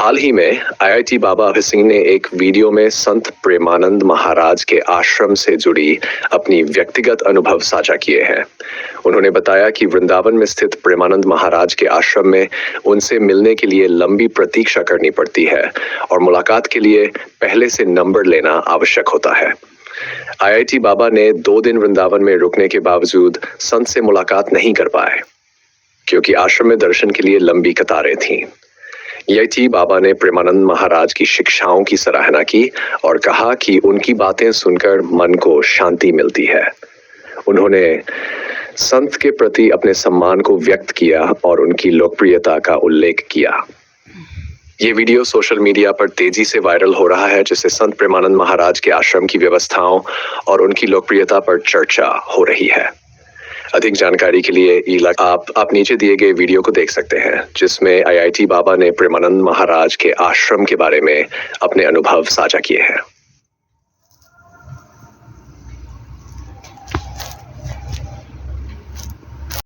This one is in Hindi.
हाल ही में आईआईटी बाबा अभय सिंह ने एक वीडियो में संत प्रेमानंद महाराज के आश्रम से जुड़ी अपनी व्यक्तिगत अनुभव साझा किए हैं। उन्होंने बताया कि वृंदावन में स्थित प्रेमानंद महाराज के आश्रम में उनसे मिलने के लिए लंबी प्रतीक्षा करनी पड़ती है और मुलाकात के लिए पहले से नंबर लेना आवश्यक होता है। आईआईटी बाबा ने 2 दिन वृंदावन में रुकने के बावजूद संत से मुलाकात नहीं कर पाए क्योंकि आश्रम में दर्शन के लिए लंबी कतारें थीं। आईआईटी बाबा ने प्रेमानंद महाराज की शिक्षाओं की सराहना की और कहा कि उनकी बातें सुनकर मन को शांति मिलती है। उन्होंने संत के प्रति अपने सम्मान को व्यक्त किया और उनकी लोकप्रियता का उल्लेख किया। ये वीडियो सोशल मीडिया पर तेजी से वायरल हो रहा है, जिससे संत प्रेमानंद महाराज के आश्रम की व्यवस्थाओं और उनकी लोकप्रियता पर चर्चा हो रही है। अधिक जानकारी के लिए आप नीचे दिए गए वीडियो को देख सकते हैं, जिसमें आईआईटी बाबा ने प्रेमानंद महाराज के आश्रम के बारे में अपने अनुभव साझा किए हैं।